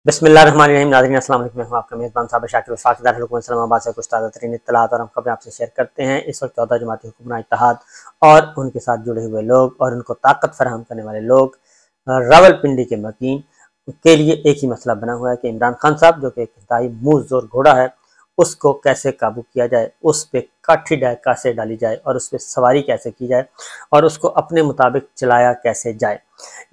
بسم اللہ الرحمن الرحیم۔ ناظرین السلام علیکم، میں ہوں آپ کا میزبان صاحب شاکر وفاق دار حکومت اسلام آباد سے کچھ تازہ ترین اطلاعات اور ہم خبریں آپ سے شیئر کرتے ہیں۔ اس وقت 14 جماعتی حکمراں اتحاد اور ان کے ساتھ جڑے ہوئے لوگ اور ان کو طاقت فراہم کرنے والے لوگ راولپنڈی کے مکین کے لیے ایک ہی مسئلہ بنا ہوا ہے کہ عمران خان صاحب جو کہ ایک انتہائی منہ زور گھوڑا ہے، اس کو کیسے قابو کیا جائے، اس پہ کاٹھی کیسے ڈالی جائے اور اس پہ سواری کیسے کی جائے اور اس کو اپنے مطابق چلایا کیسے جائے۔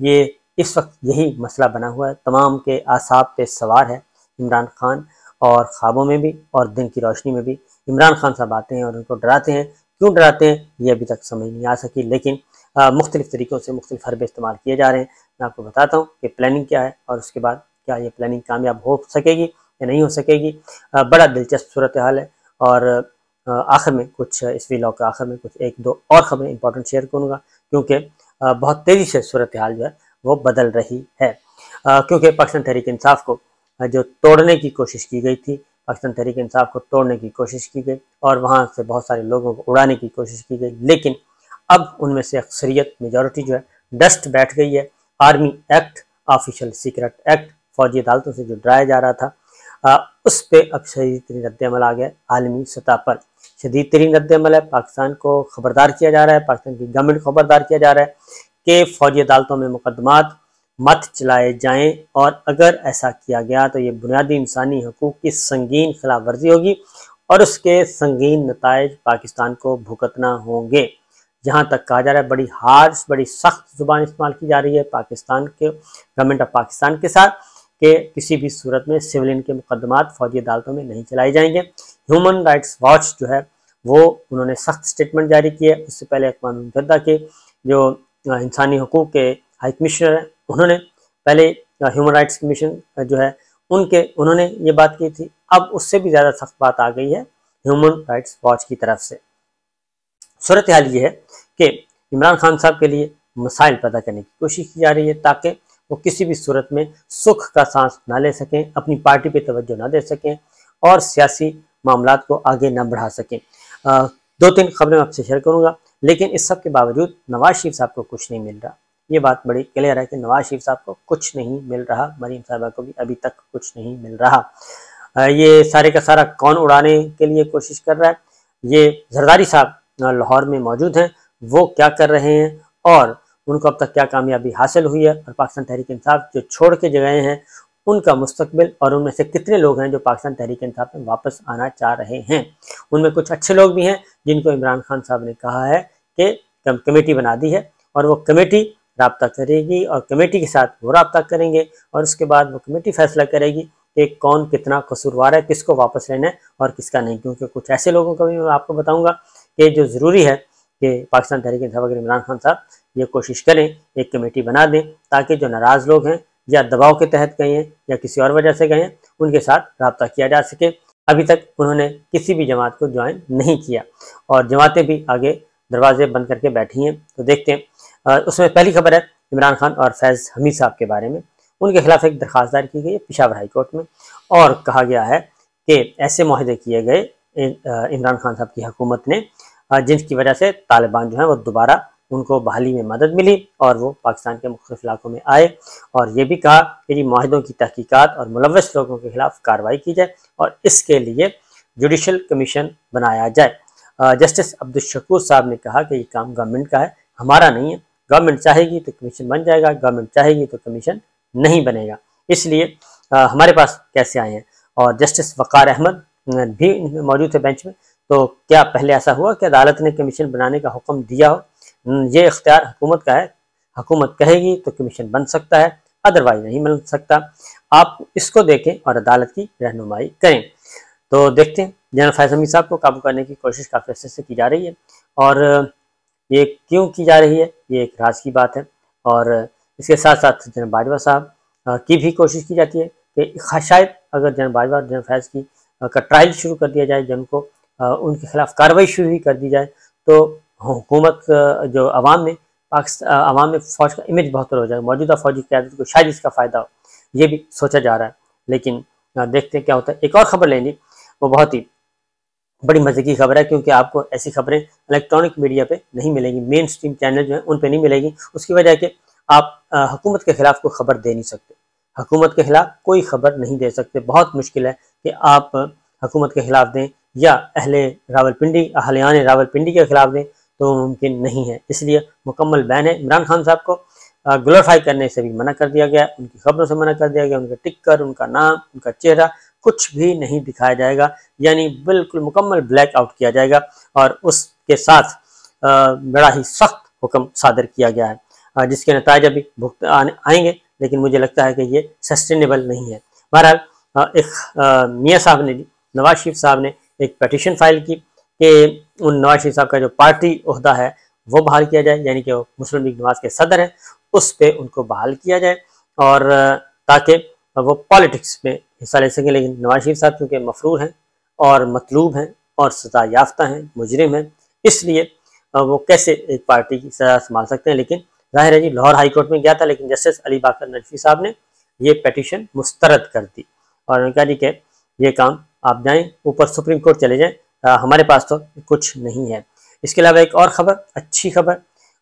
یہ اس وقت یہی مسئلہ بنا ہوا ہے۔ تمام کے اعصاب پہ سوار ہے عمران خان، اور خوابوں میں بھی اور دن کی روشنی میں بھی عمران خان صاحب آتے ہیں اور ان کو ڈراتے ہیں۔ کیوں ڈراتے ہیں یہ ابھی تک سمجھ نہیں آ سکی، لیکن مختلف طریقوں سے مختلف حربے استعمال کیے جا رہے ہیں۔ میں آپ کو بتاتا ہوں کہ پلاننگ کیا ہے اور اس کے بعد کیا یہ پلاننگ کامیاب ہو سکے گی یا نہیں ہو سکے گی۔ بڑا دلچسپ صورتحال ہے، اور آخر میں کچھ اس ویلاگ کے آخر میں کچھ ایک دو اور خبریں امپورٹنٹ شیئر کروں گا، کیونکہ بہت تیزی سے صورتحال جو ہے وہ بدل رہی ہے۔ کیونکہ پاکستان تحریک انصاف کو جو توڑنے کی کوشش کی گئی تھی، پاکستان تحریک انصاف کو توڑنے کی کوشش کی گئی اور وہاں سے بہت سارے لوگوں کو اڑانے کی کوشش کی گئی، لیکن اب ان میں سے اکثریت میجورٹی جو ہے ڈسٹ بیٹھ گئی ہے۔ Army act, official secret act, فوجی عدالتوں سے جو ڈرایا جا رہا تھا، اس پہ اب شدید ترین رد عمل آ گیا۔ عالمی سطح پر شدید ترین رد عمل ہے۔ پاکستان کو خبردار کیا جا رہا ہے، پاکستان کی گورنمنٹ کو خبردار کیا جا رہا ہے کہ فوجی عدالتوں میں مقدمات مت چلائے جائیں، اور اگر ایسا کیا گیا تو یہ بنیادی انسانی حقوق کی سنگین خلاف ورزی ہوگی اور اس کے سنگین نتائج پاکستان کو بھگتنا ہوں گے۔ جہاں تک کہا جا رہا ہے، بڑی ہارش، بڑی سخت زبان استعمال کی جا رہی ہے پاکستان کے گورنمنٹ آف پاکستان کے ساتھ کہ کسی بھی صورت میں سویلین کے مقدمات فوجی عدالتوں میں نہیں چلائے جائیں گے۔ ہیومن رائٹس واچ جو ہے وہ انہوں نے سخت سٹیٹمنٹ جاری کی ہے۔ اس سے پہلے اقوام متحدہ کے جو انسانی حقوق کے ہائی کمشنر ہیں، انہوں نے پہلے ہیومن رائٹس کمیشن جو ہے انہوں نے یہ بات کی تھی۔ اب اس سے بھی زیادہ سخت بات آ گئی ہے ہیومن رائٹس واچ کی طرف سے۔ صورتحال یہ ہے کہ عمران خان صاحب کے لیے مسائل پیدا کرنے کی کوشش کی جا رہی ہے تاکہ وہ کسی بھی صورت میں سکھ کا سانس نہ لے سکیں، اپنی پارٹی پہ توجہ نہ دے سکیں اور سیاسی معاملات کو آگے نہ بڑھا سکیں۔ دو تین خبریں آپ سے شیئر کروں گا، لیکن اس سب کے باوجود نواز شریف صاحب کو کچھ نہیں مل رہا۔ یہ بات بڑی کلیئر ہے کہ نواز شریف صاحب کو کچھ نہیں مل رہا، مریم صاحبہ کو بھی ابھی تک کچھ نہیں مل رہا۔ یہ سارے کا سارا کون اڑانے کے لیے کوشش کر رہا ہے؟ یہ زرداری صاحب لاہور میں موجود ہیں، وہ کیا کر رہے ہیں اور ان کو اب تک کیا کامیابی حاصل ہوئی ہے، اور پاکستان تحریک انصاف جو چھوڑ کے گئے ہیں ان کا مستقبل، اور ان میں سے کتنے لوگ ہیں جو پاکستان تحریک انصاف میں واپس آنا چاہ رہے ہیں۔ ان میں کچھ اچھے لوگ بھی ہیں جن کو عمران خان صاحب نے کہا ہے کہ کمیٹی بنا دی ہے، اور وہ کمیٹی رابطہ کرے گی اور کمیٹی کے ساتھ وہ رابطہ کریں گے، اور اس کے بعد وہ کمیٹی فیصلہ کرے گی کہ کون کتنا قصوروار ہے، کس کو واپس لینا ہے اور کس کا نہیں۔ کیونکہ کچھ ایسے لوگوں کا بھی میں آپ کو بتاؤں گا کہ جو ضروری ہے کہ پاکستان تحریک انصاف اگر عمران خان صاحب یہ کوشش کریں، ایک کمیٹی بنا دیں تاکہ جو ناراض لوگ ہیں یا دباؤ کے تحت گئے ہیں یا کسی اور وجہ سے گئے ہیں، ان کے ساتھ رابطہ کیا جا سکے۔ ابھی تک انہوں نے کسی بھی جماعت کو جوائن نہیں کیا، اور جماعتیں بھی آگے دروازے بند کر کے بیٹھی ہیں۔ تو دیکھتے ہیں۔ اس میں پہلی خبر ہے عمران خان اور فیض حمید صاحب کے بارے میں۔ ان کے خلاف ایک درخواست دائر کی گئی ہے پشاور ہائی کورٹ میں، اور کہا گیا ہے کہ ایسے معاہدے کیے گئے عمران خان صاحب کی حکومت نے جن کی وجہ سے طالبان جو ہیں وہ دوبارہ ان کو بحالی میں مدد ملی اور وہ پاکستان کے مختلف علاقوں میں آئے، اور یہ بھی کہا کہ معاہدوں کی تحقیقات اور ملوث لوگوں کے خلاف کارروائی کی جائے اور اس کے لیے جوڈیشل کمیشن بنایا جائے۔ جسٹس عبدالشکور صاحب نے کہا کہ یہ کام گورنمنٹ کا ہے، ہمارا نہیں ہے۔ گورنمنٹ چاہے گی تو کمیشن بن جائے گا، گورنمنٹ چاہے گی تو کمیشن نہیں بنے گا، اس لیے ہمارے پاس کیسے آئے ہیں۔ اور جسٹس وقار احمد بھی موجود تھے بینچ میں۔ تو کیا پہلے ایسا ہوا کہ عدالت نے کمیشن بنانے کا حکم دیا ہو؟ یہ اختیار حکومت کا ہے، حکومت کہے گی تو کمیشن بن سکتا ہے، ادروائز نہیں بن سکتا۔ آپ اس کو دیکھیں اور عدالت کی رہنمائی کریں۔ تو دیکھتے ہیں جنرل فیض حمید صاحب کو قابو کرنے کی کوشش کافی عرصے سے کی جا رہی ہے، اور یہ کیوں کی جا رہی ہے یہ ایک راز کی بات ہے۔ اور اس کے ساتھ ساتھ جنرل باجوہ صاحب کی بھی کوشش کی جاتی ہے کہ شاید اگر جنرل باجوہ اور جنرل فیض کی کا ٹرائل شروع کر دیا جائے، جن کو ان کے خلاف کارروائی شروع ہی کر دی جائے، تو حکومت جو عوام میں فوج کا امیج بہتر ہو جائے، موجودہ فوجی قیادت کو شاید اس کا فائدہ ہو، یہ بھی سوچا جا رہا ہے۔ لیکن دیکھتے ہیں کیا ہوتا ہے۔ ایک اور خبر لیں گے، وہ بہت ہی بڑی مزے کی خبر ہے، کیونکہ آپ کو ایسی خبریں الیکٹرانک میڈیا پہ نہیں ملیں گی، مین سٹریم چینل جو ہیں ان پہ نہیں ملے گی۔ اس کی وجہ ہے کہ آپ حکومت کے خلاف کوئی خبر دے نہیں سکتے۔ حکومت کے خلاف کوئی خبر نہیں دے سکتے. بہت مشکل ہے کہ آپ حکومت کے خلاف دیں یا اہلیان راولپنڈی کے خلاف دیں، تو ممکن نہیں ہے. اس لیے مکمل بین ہے. عمران خان صاحب کو گلوریفائی کرنے سے بھی منع کر دیا گیا، ان کی خبروں سے منع کر دیا گیا، ان کا ٹکر، ان کا نام، ان کا چہرہ کچھ بھی نہیں دکھایا جائے گا، یعنی بالکل مکمل بلیک آؤٹ کیا جائے گا. اور اس کے ساتھ بڑا ہی سخت حکم صادر کیا گیا ہے، جس کے نتائج ابھی آئیں گے، لیکن مجھے لگتا ہے کہ یہ سسٹینیبل نہیں ہے. بہرحال ایک میاں صاحب نے، نواز شریف صاحب نے ایک پیٹیشن فائل کی کہ ان نواز شریف صاحب کا جو پارٹی عہدہ ہے وہ بحال کیا جائے، یعنی کہ وہ مسلم لیگ نواز کے صدر ہیں، اس پہ ان کو بحال کیا جائے، اور تاکہ وہ پالیٹکس میں حصہ لے سکیں. لیکن نواز شریف صاحب کیونکہ مفرور ہیں اور مطلوب ہیں اور سزا یافتہ ہیں، مجرم ہیں، اس لیے وہ کیسے ایک پارٹی کی سزا سنبھال سکتے ہیں. لیکن ظاہر ہے جی، لاہور ہائی کورٹ میں گیا تھا، لیکن جسٹس علی باقر نجفی صاحب نے یہ پیٹیشن مسترد کر دی، اور انہوں نے کہا جی کہ یہ کام آپ جائیں اوپر سپریم کورٹ چلے جائیں، ہمارے پاس تو کچھ نہیں ہے. اس کے علاوہ ایک اور خبر، اچھی خبر،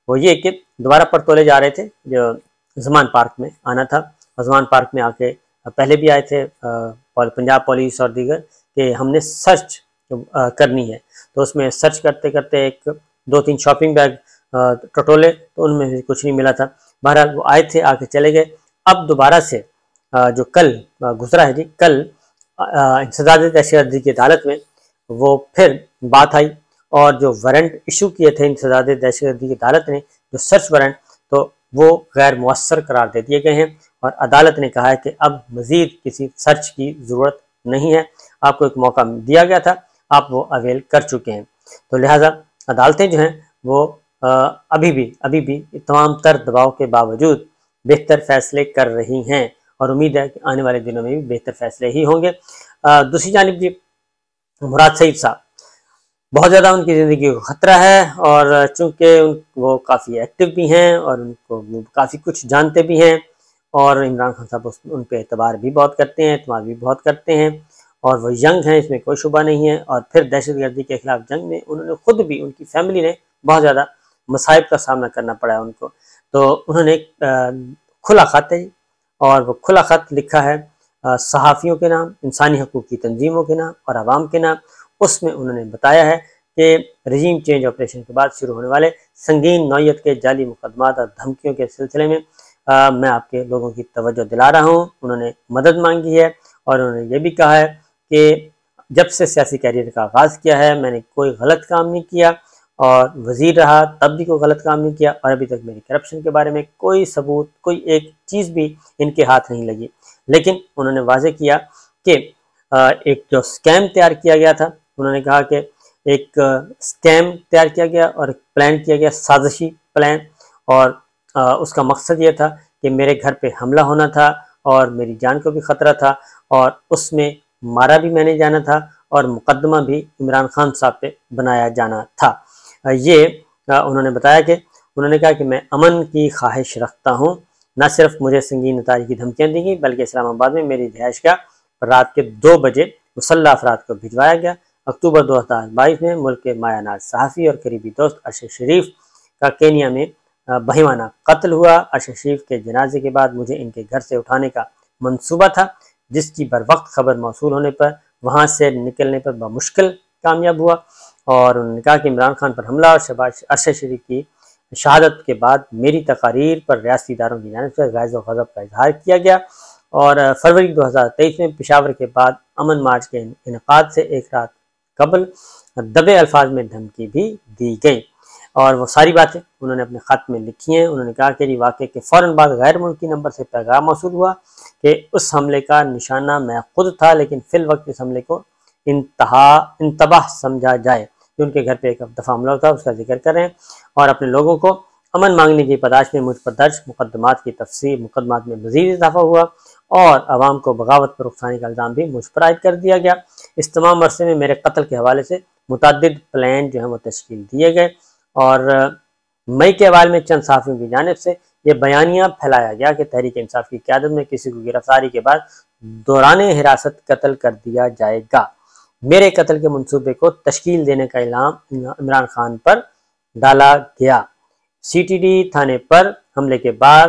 وہ یہ کہ دوبارہ پرتولے جا رہے تھے جو زمان پارک میں آنا تھا. زمان پارک میں آ کے پہلے بھی آئے تھے پنجاب پولیس اور دیگر کہ ہم نے سرچ کرنی ہے، تو اس میں سرچ کرتے کرتے ایک 2-3 شاپنگ بیگ ٹٹولے، تو ان میں بھی کچھ نہیں ملا تھا. بہرحال وہ آئے تھے، آ کے چلے گئے. اب دوبارہ سے جو کل گزرا ہے جی، کل انسداد دہشت گردی کی عدالت میں وہ پھر بات آئی، اور جو وارنٹ ایشو کیے تھے انسداد دہشت گردی کی عدالت نے، جو سرچ وارنٹ، تو وہ غیر مؤثر قرار دے دیے گئے ہیں، اور عدالت نے کہا ہے کہ اب مزید کسی سرچ کی ضرورت نہیں ہے، آپ کو ایک موقع دیا گیا تھا، آپ وہ اویل کر چکے ہیں. تو لہٰذا عدالتیں جو ہیں وہ ابھی بھی تمام تر دباؤ کے باوجود بہتر فیصلے کر رہی ہیں، اور امید ہے کہ آنے والے دنوں میں بھی بہتر فیصلے ہی ہوں گے. دوسری جانب جی، مراد سعید صاحب، بہت زیادہ ان کی زندگی کو خطرہ ہے، اور چونکہ وہ کافی ایکٹیو بھی ہیں اور ان کو کافی کچھ جانتے بھی ہیں، اور عمران خان صاحب ان پہ اعتبار بھی بہت کرتے ہیں، اعتماد بھی بہت کرتے ہیں، اور وہ ینگ ہیں، اس میں کوئی شبہ نہیں ہے. اور پھر دہشت گردی کے خلاف جنگ میں انہوں نے خود بھی، ان کی فیملی نے بہت زیادہ مصائب کا سامنا کرنا پڑا ہے ان کو. تو انہوں نے ایک کھلا خط ہے، اور وہ کھلا خط لکھا ہے صحافیوں کے نام، انسانی حقوق کی تنظیموں کے نام اور عوام کے نام. اس میں انہوں نے بتایا ہے کہ رجیم چینج آپریشن کے بعد شروع ہونے والے سنگین نوعیت کے جعلی مقدمات اور دھمکیوں کے سلسلے میں میں آپ کے لوگوں کی توجہ دلا رہا ہوں. انہوں نے مدد مانگی ہے، اور انہوں نے یہ بھی کہا ہے کہ جب سے سیاسی کیریئر کا آغاز کیا ہے میں نے کوئی غلط کام نہیں کیا، اور وزیر رہا تب بھی کوئی غلط کام نہیں کیا، اور ابھی تک میری کرپشن کے بارے میں کوئی ثبوت، کوئی ایک چیز بھی ان کے ہاتھ نہیں لگی. لیکن انہوں نے واضح کیا کہ ایک جو سکیم تیار کیا گیا تھا، انہوں نے کہا کہ ایک سکیم تیار کیا گیا اور ایک پلان کیا گیا، سازشی پلان، اور اس کا مقصد یہ تھا کہ میرے گھر پہ حملہ ہونا تھا، اور میری جان کو بھی خطرہ تھا، اور اس میں مارا بھی میں نے جانا تھا، اور مقدمہ بھی عمران خان صاحب پہ بنایا جانا تھا. یہ انہوں نے بتایا کہ انہوں نے کہا کہ میں امن کی خواہش رکھتا ہوں، نہ صرف مجھے سنگین نتائج کی دھمکیاں دی گئی بلکہ اسلام آباد میں میری رہائش گاہ رات کے 2 بجے مسلح افراد کو بھجوایا گیا. اکتوبر 2022 میں ملک کے مایہ ناز صحافی اور قریبی دوست ارشد شریف کا کینیا میں بہیمانہ قتل ہوا. ارشد شریف کے جنازے کے بعد مجھے ان کے گھر سے اٹھانے کا منصوبہ تھا، جس کی بروقت خبر موصول ہونے پر وہاں سے نکلنے پر بمشکل کامیاب ہوا. اور انہوں نے کہا کہ عمران خان پر حملہ اور ارشد شریف کی شہادت کے بعد میری تقاریر پر ریاستی اداروں کی جانب سے غیظ و غضب کا اظہار کیا گیا، اور فروری 2023 میں پشاور کے بعد امن مارچ کے انعقاد سے ایک رات قبل دبے الفاظ میں دھمکی بھی دی گئی. اور وہ ساری باتیں انہوں نے اپنے خط میں لکھی ہیں. انہوں نے کہا کہ واقعے کے فوراً بعد غیر ملکی نمبر سے پیغام موصول ہوا کہ اس حملے کا نشانہ میں خود تھا، لیکن فی الوقت اس حملے کو انتباہ سمجھا جائے کہ ان کے گھر پہ ایک دفعہ حملہ تھا، اس کا ذکر کر رہے ہیں. اور اپنے لوگوں کو امن مانگنے کی پاداش میں مجھ پر درج مقدمات کی تفصیل، مقدمات میں مزید اضافہ ہوا، اور عوام کو بغاوت پر اکسانے کا الزام بھی مجھ پر عائد کر دیا گیا. اس تمام عرصے میں میرے قتل کے حوالے سے متعدد پلان جو ہیں وہ تشکیل دیے گئے، اور مئی کے اوائل میں چند صحافیوں کی جانب سے یہ بیانیہ پھیلایا گیا کہ تحریک انصاف کی قیادت میں کسی کو گرفتاری کے بعد دوران حراست قتل کر دیا جائے گا. میرے قتل کے منصوبے کو تشکیل دینے کا الزام عمران خان پر ڈالا گیا. سی ٹی ڈی تھانے پر حملے کے بعد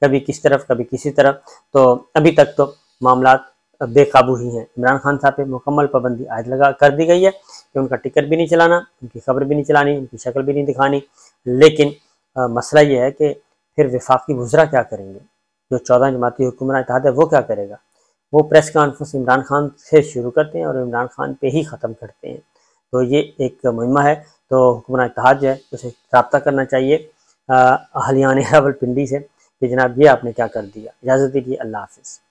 کبھی کس طرف کبھی کسی طرف۔ تو ابھی تک تو معاملات بے قابو ہی ہیں۔ عمران خان صاحب پہ مکمل پابندی عائد کر دی گئی ہے کہ ان کا ٹکٹ بھی نہیں چلانا، ان کی خبر بھی نہیں چلانی، ان کی شکل بھی نہیں دکھانی۔ لیکن مسئلہ یہ ہے کہ پھر وفاقی وزراء کیا کریں گے؟ جو 14 جماعتی حکمراں اتحاد ہے وہ کیا کرے گا؟ وہ پریس کانفرنس عمران خان سے شروع کرتے ہیں اور عمران خان پہ ہی ختم کرتے ہیں۔ تو یہ ایک مہمہ ہے، تو حکمراں اتحاد جو ہے اسے رابطہ کرنا چاہیے اہلیان راولپنڈی سے کہ جناب یہ آپ نے کیا کر دیا۔ اجازت دیجیے، اللہ حافظ۔